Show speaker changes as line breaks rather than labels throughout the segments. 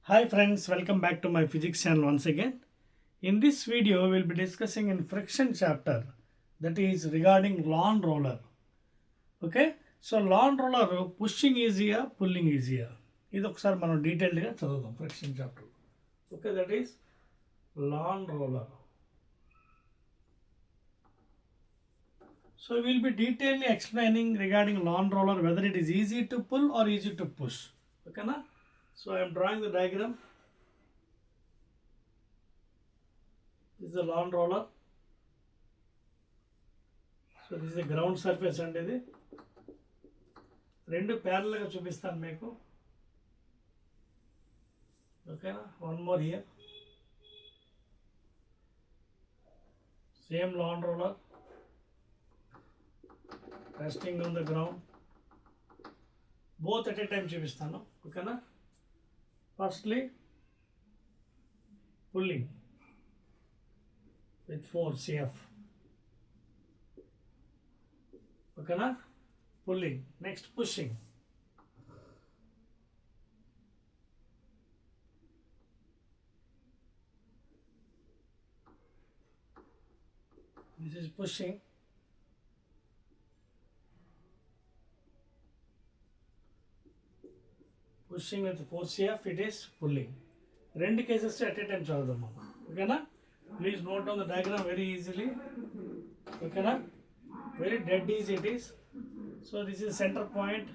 Hi friends, welcome back to my physics channel once again. In this video, we will be discussing in friction chapter, that is regarding lawn roller. Okay, so lawn roller pushing easier, pulling easier. ఇది ఒకసారి మనం డీటెయిల్డ్గా చదువుదాం friction chapter. Okay, that is lawn roller. So we will be detailedly explaining regarding lawn roller whether it is easy to pull or easy to push. Okay na? So I am drawing the diagram. This is the lawn roller. So this is the ground surface and ఇది రెండు ప్యారల్గా చూపిస్తాను మీకు. ఓకేనా, one more here. Same lawn roller resting on the ground. Both at a time చూపిస్తాను. ఓకేనా, firstly pulling with force F. ఓకేనా, pulling. Next pushing. This is pushing. Pushing with force F, it is pulling. రెండు cases at a time చదువుదాం మనం. ఓకేనా, please note down the diagram very easily. ఓకేనా, very dead easy it is. So this is center point.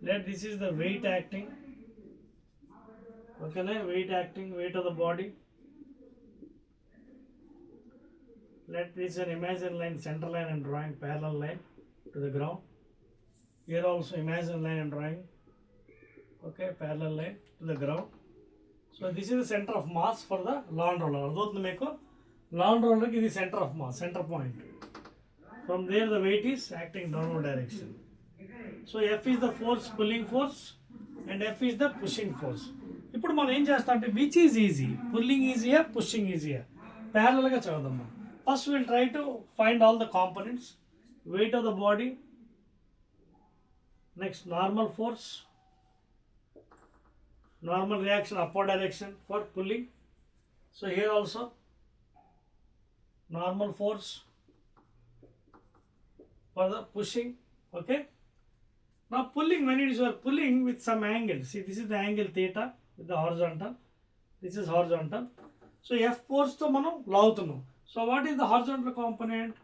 Let this is the weight acting. Okay, weight acting, weight of the body. Let this an imaginary line, center line and drawing parallel line to the ground. Here also imaginary line and drawing. Okay, parallel line to the ground. So this is the center of mass for the lawn roller. అర్థమవుతుంది మీకు? Lawn roller ki ఇది center of mass, center point. From there the weight is acting downward direction. So F is the force, pulling force, and F is the pushing force. ఇప్పుడు మనం ఏం చేస్తాం అంటే which is easy, pulling ఈజీయా, pushing ఈజీయా, ప్యారలల్గా చదువుదాం మనం. First will try to find all the components. Weight of the body, next normal force, normal reaction upward direction for pulling. So here also normal force for the pushing. Okay, now pulling, when it is you are pulling with some angle, see this is the angle theta with the horizontal, this is horizontal. So F force to మనం లాగుతున్నాం. So what is the horizontal component?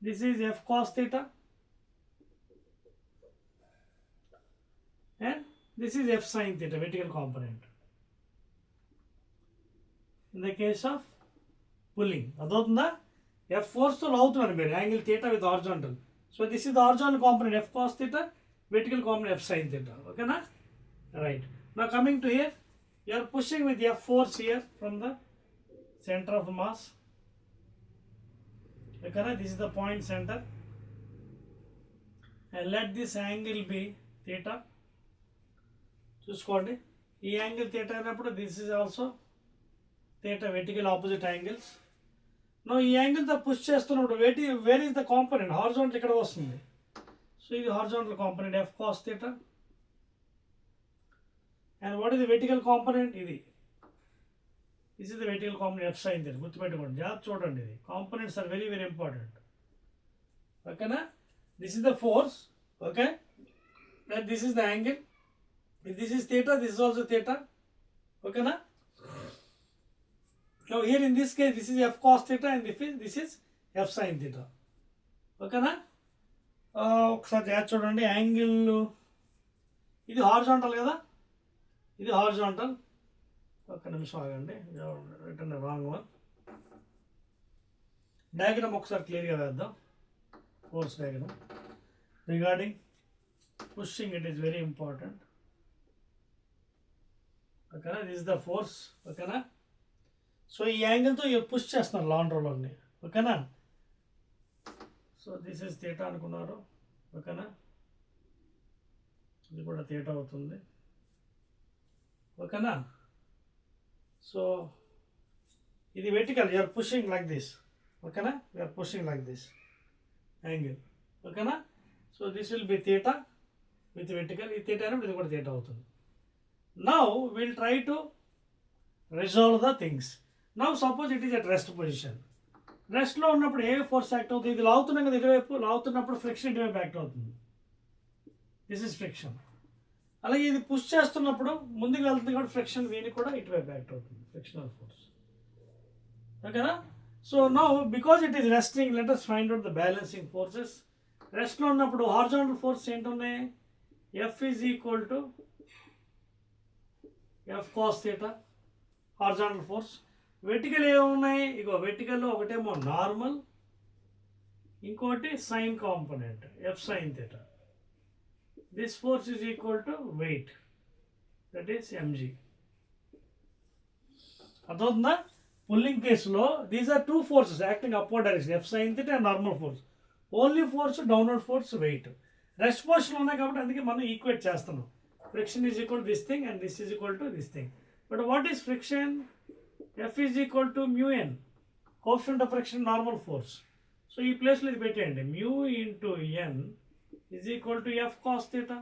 This is F cos theta and this is F sin theta, vertical component in the case of pulling. అదవుతుందా? F ఫోర్స్తో లాగుతున్నారు మీరు angle theta with horizontal. So this is the horizontal component F cos theta, vertical component F sine theta. ఓకేనా, right. Now coming to here, you are pushing with F force here from the centre of mass. ఓకేనా, this is the point centre and let this angle be theta. చూసుకోండి, ఈ angle theta అయినప్పుడు this is also theta, vertical opposite angles. Now ఈ యాంగిల్తో push చేస్తున్నప్పుడు where is the component, horizontal ఇక్కడ వస్తుంది. So ఇది horizontal component F cos theta. And what is the vertical component, ఇది this is the vertical component F sine theta. గుర్తుపెట్టుకోండి, జాగ్రత్త చూడండి, ఇది components are very very important. ఓకేనా, this is the force. Okay, this is the angle, this is theta, this is also theta. ఓకేనా, now here in this case this is f cos theta and this is f sin theta. ఓకేనా, ఒకసారి జాగ్రత్త చూడండి, angle ఇది horizontal కదా, ఇది horizontal. ఒక్క నిమిషం ఆగండి, రిటర్న్ రాంగ్ వన్. డయాగ్రామ్ ఒకసారి క్లియర్గా వేద్దాం. Force diagram regarding pushing, it is very important. ఓకేనా, దిస్ ఇస్ ద ఫోర్స్. ఓకేనా, సో ఈ యాంగిల్తో పుష్ చేస్తున్నారు లాన్ రోలర్ని. ఓకేనా, సో దిస్ ఇస్ థీటా అనుకున్నారు. ఓకేనా, ఇది కూడా థీటా అవుతుంది. ఓకేనా, సో ఇది vertical, you're pushing like this. ఓకేనా, you're pushing like this angle. ఓకేనా, so this will be theta with vertical. ఈ థీటా అయినప్పుడు ఇది కూడా థీటా అవుతుంది. Now we'll try to resolve the things. Now suppose it is at rest position. రెస్ట్లో ఉన్నప్పుడు ఏ force act అవుతుంది? ఇది లాగుతున్నాం కదా ఇటువైపు, లాగుతున్నప్పుడు ఫ్రిక్షన్ ఇటువైపు యాక్ట్ అవుతుంది. This is friction. అలాగే ఇది పుష్ చేస్తున్నప్పుడు ముందుకు వెళ్తుంది కాబట్టి ఫ్రిక్షన్ వీనికి కూడా ఇటువైపు యాక్ట్ అవుతుంది, ఫ్రిక్షనల్ ఫోర్స్. ఓకేనా? So now because it is resting, let us find out the balancing forces. రెస్ట్లో ఉన్నప్పుడు హారిజాంటల్ ఫోర్స్ ఏంటున్నాయి? F is equal to F cos theta, horizontal force. Vertical ఏమున్నాయి? ఇగో వెర్టికల్లో ఒకటేమో నార్మల్, ఇంకోటి sine component F sine theta. This force is equal to weight, that is M G. అర్థమవుతుందా? Pulling కేసులో these are two forces acting upward direction, F sine theta and normal force. Only force downward force weight. Rest position ఉన్నాయి కాబట్టి అందుకే మనం equate చేస్తున్నాం. Friction is equal to this thing and this is equal to this thing. But what is friction? F is equal to mu N, coefficient of friction normal force. So ఈ ప్లేస్లో ఇది పెట్టేయండి, mu into N is equal to F cos theta,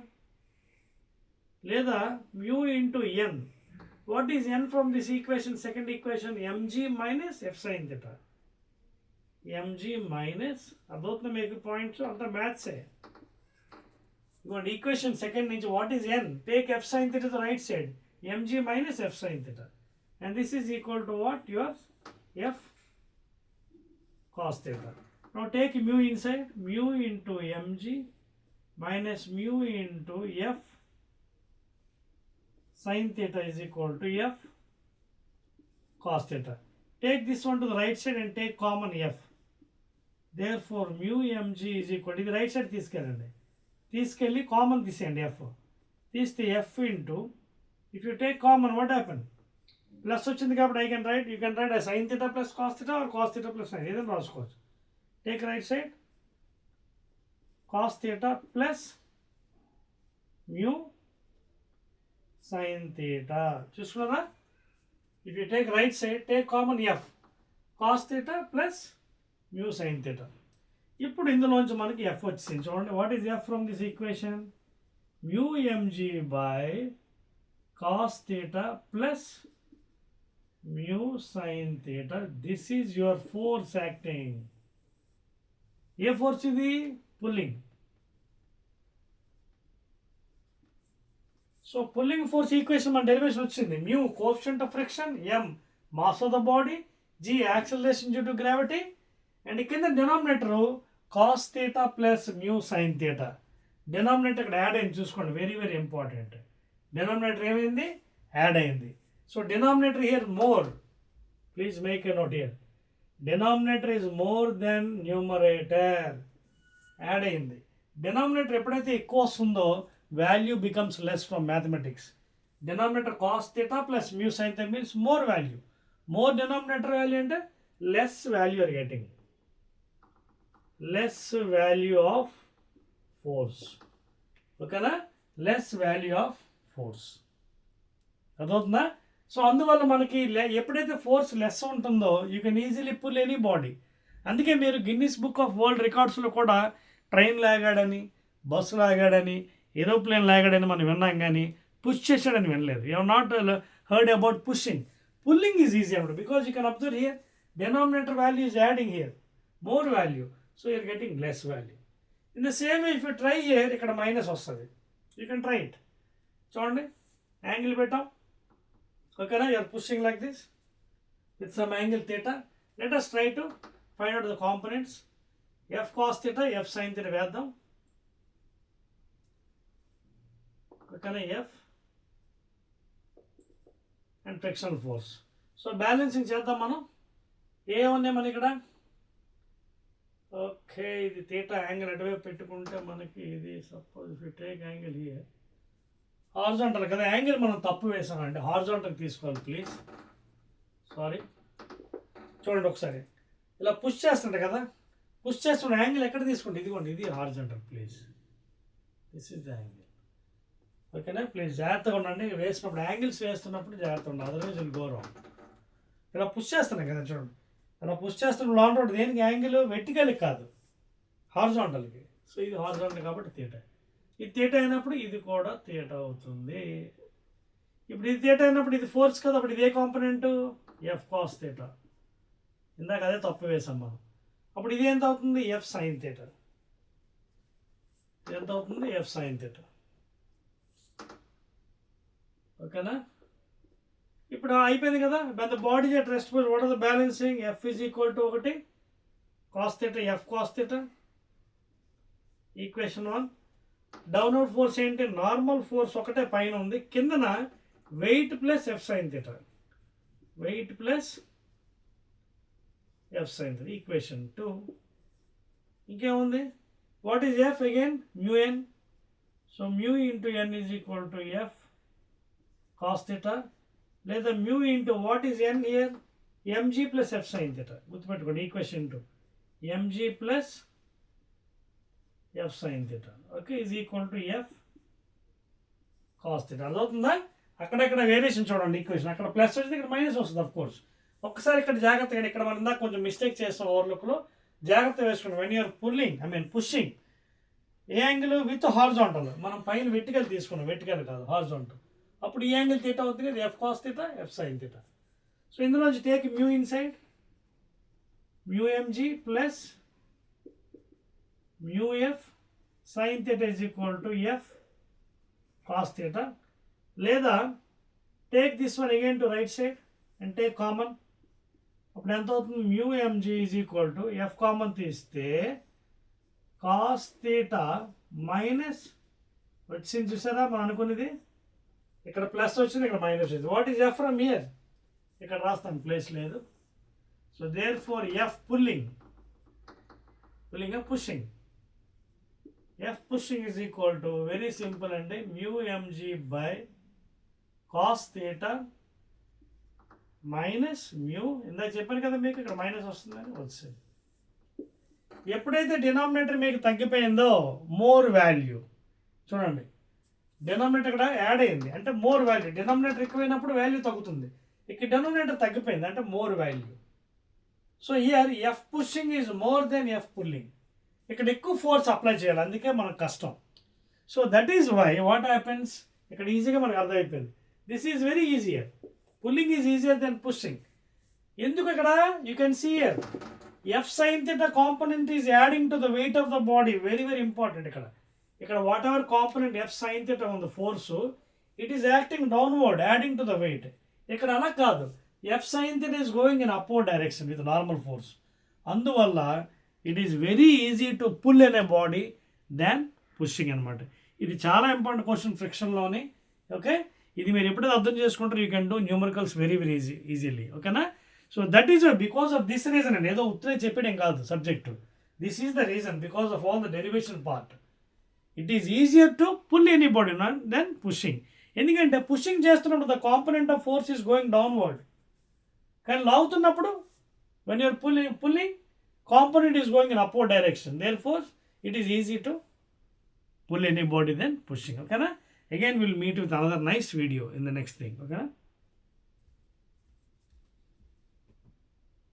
లేదా mu into N. What is N from this equation? Second equation M G minus F sine theta. M G minus, అర్థవుతుంది మీకు points? అంతా మ్యాథ్సే. ఇదిగోండి ఈక్వేషన్ సెకండ్ నుంచి what is N? Take F sine theta to right side, M G minus F sine theta. And this is equal to what? Your f cos theta. Now take mu inside, mu into mg minus mu into f sin theta is equal to f cos theta. Take this one to the right side and take common f. Therefore mu mg is equal to the right side తీసుకెళ్ళండి, తీసుకెళ్ళి common తీసేయండి f. తీస్తే f into, if you take common what happened? Plus వచ్చింది కాబట్టి I can write, you can write sine theta plus cos theta or cos theta plus sine, ఏదైనా రాసుకోవచ్చు. Take right side cos theta plus mu sine theta. చూసుకున్నారా? If you take right side take common F, cos theta plus mu sine theta. ఇప్పుడు ఇందులోంచి మనకి F వచ్చింది. చూడండి, what is F from this equation? Mu M G by cos theta plus mu sin theta. This is your force acting. ఏ force ఇది? Pulling. So pulling force equation మన derivation వచ్చింది. Mu coefficient of friction, M mass of the body, G acceleration due to gravity, and కింద denominator cos theta plus mu sine theta. Denominator ఇక్కడ add అయింది, చూసుకోండి, very very important. Denominator ఏమైంది? Add అయింది. So denominator here more, please make a note here. Denominator is more than numerator. Add అయింది. Denominator ఎప్పుడైతే ఎక్కువ వస్తుందో value becomes less from mathematics. Denominator cos theta plus mu sin theta means more value. More denominator value అంటే less value you are getting. Less value of force. ఓకేనా? Less value of force. అర్థమవుతుందా? So అందువల్ల మనకి ఎప్పుడైతే force less ఉంటుందో you can easily pull any body. అందుకే మీరు Guinness book of world రికార్డ్స్లో కూడా ట్రైన్ లాగాడని, బస్సు లాగాడని, ఏరోప్లేన్ లాగాడని మనం విన్నాం, కానీ పుష్ చేశాడని వినలేదు. You have not heard about pushing. Pulling is easy అన్నమాట, because you can observe here denominator value is adding here more value, so you are getting less value. In the same way, if you try here, ఇక్కడ minus వస్తుంది. You can try it. చూడండి, angle పెట్టాం, ఓకేనా? You are pushing like this with some angle theta. Let us try to find out the components. F cos theta, F sin theta వేద్దాం, ఓకేనా? F and frictional force. So balancing చేద్దాం మనం. ఏమున్నాయి మన ఇక్కడ? ఓకే, ఇది థీటా యాంగిల్ అటువైపు పెట్టుకుంటే మనకి ఇది suppose if you take angle here, horizontal కదా, యాంగిల్ మనం తప్పు వేసామండి, హారిజాంటల్ తీసుకోవాలి ప్లీజ్, సారీ. చూడండి ఒకసారి, ఇలా పుష్ చేస్తుంటే కదా, పుష్ చేస్తున్న యాంగిల్ ఎక్కడ తీసుకోండి, ఇదిగోండి, ఇది horizontal please, this is the angle, ఓకేనా? ప్లీజ్ జాగ్రత్తగా ఉండండి, వేసినప్పుడు యాంగిల్స్ వేస్తున్నప్పుడు జాగ్రత్త ఉండండి, అదర్వైజ్ విల్ గో రాంగ్. ఇలా పుష్ చేస్తున్నాయి కదా, చూడండి, అలా పుష్ చేస్తున్న లాంగ్ రోడ్ దేనికి యాంగిల్? వెర్టికల్కి కాదు, హారిజాంటల్కి. సో ఇది హారిజాంటల్ కాబట్టి థీటా, ఇది థీటా అయినప్పుడు ఇది కూడా థీటా అవుతుంది. ఇప్పుడు ఇది థీటా అయినప్పుడు ఇది ఫోర్స్ కదా, అప్పుడు ఇదే కాంపోనెంట్ ఎఫ్ కాస్ థీటా. ఇందాక అదే తప్పు వేసాం మనం. అప్పుడు ఇది ఎంత అవుతుంది? F sine theta. ఇది ఎంత అవుతుంది? F sine theta. ఓకేనా? ఇప్పుడు అయిపోయింది కదా. when the body is at rest position, what are the balancing? F is equal to 1 cos theta F cos theta. Equation 1. Downward force ఏంటి? నార్మల్ ఫోర్స్ ఒకటే పైన ఉంది, కిందన weight plus F sine theta. Weight plus F sine theta. Equation 2. ఇంకేముంది? What is F again? Mu N. So mu into N is equal to F cos theta, లేదా mu into what is N here? M G plus F sine theta. గుర్తుపెట్టుకోండి equation 2. M G plus F sine theta, okay, is equal to F cos theta. అర్థమవుతుందా? అక్కడక్కడ variation చూడండి equation. అక్కడ plus వచ్చింది, ఇక్కడ minus వస్తుంది of course. ఒక్కసారి ఇక్కడ జాగ్రత్తగా, ఇక్కడ మనం ఇందాక కొంచెం మిస్టేక్ చేస్తాం ఓవర్లుక్లో, జాగ్రత్త వేసుకోండి. When you're pushing a angle? With horizontal. మనం పైన వెర్టికల్ తీసుకున్నాం, వెర్టికల్ కాదు హార్జాంటల్. అప్పుడు ఈ యాంగిల్ థీటా అవుతుంది కదా, F cos theta F sine theta. So ఇందులోంచి take mu inside, mu M G plus mu F sine theta is equal to F cos theta, లేదా take this one again to right side and take common. అప్పుడు ఎంత అవుతుంది? Mu M G is equal to F common తీస్తే cos theta minus వచ్చింది, చూసారా మనం అనుకునేది? ఇక్కడ ప్లస్ వచ్చింది, ఇక్కడ మైనస్ వచ్చింది. What is F from here? ఇక్కడ రాస్తాను, ప్లేస్ లేదు. So therefore F pulling pushing, F pushing is equal to very simple అండి, mu M G by cos theta minus mu. ఇందాక చెప్పాను కదా మీకు ఇక్కడ మైనస్ వస్తుందని, వచ్చింది. ఎప్పుడైతే డినామినేటర్ మీకు తగ్గిపోయిందో మోర్ వాల్యూ, చూడండి డినామినేటర్ ఇక్కడ యాడ్ అయింది అంటే మోర్ వాల్యూ. డినామినేటర్ ఎక్కువైనప్పుడు వాల్యూ తగ్గుతుంది, ఇక్కడ డినామినేటర్ తగ్గిపోయింది అంటే more value. So here F pushing is more than F pulling. ఇక్కడ ఎక్కువ ఫోర్స్ అప్లై చేయాలి, అందుకే మనకు కష్టం. So that is why what happens, ఇక్కడ ఈజీగా మనకు అర్థమైపోయింది. This is very easier, pulling is easier than pushing. ఎందుకు? ఇక్కడ you can see here F sine theta component is adding to the weight of the body. Very very important. ఇక్కడ whatever component F sine theta ఉంది force, it is acting downward adding to the weight. ఇక్కడ అలా కాదు, F sine theta is going in upward direction with normal force. అందువల్ల it is very easy to pull any body than pushing అనమాట. ఇది చాలా important question ఫ్రిక్షన్లోని. Okay, ఇది మీరు ఎప్పుడైతే అర్థం చేసుకుంటారో you can do numericals very very easily. ఓకేనా? So that is because of this reason అండి. ఏదో ఉత్తరే చెప్పడం కాదు subject. This is the reason because of all the derivation part. It is easier to pull any body than pushing. ఎందుకంటే pushing చేస్తున్నప్పుడు the component of force is going downward, కానీ లాగుతున్నప్పుడు when you're pulling component is going in upward direction. There force it is easy to pull any body then pushing. Okay na? Again we'll meet with another nice video in the next thing. Okay na?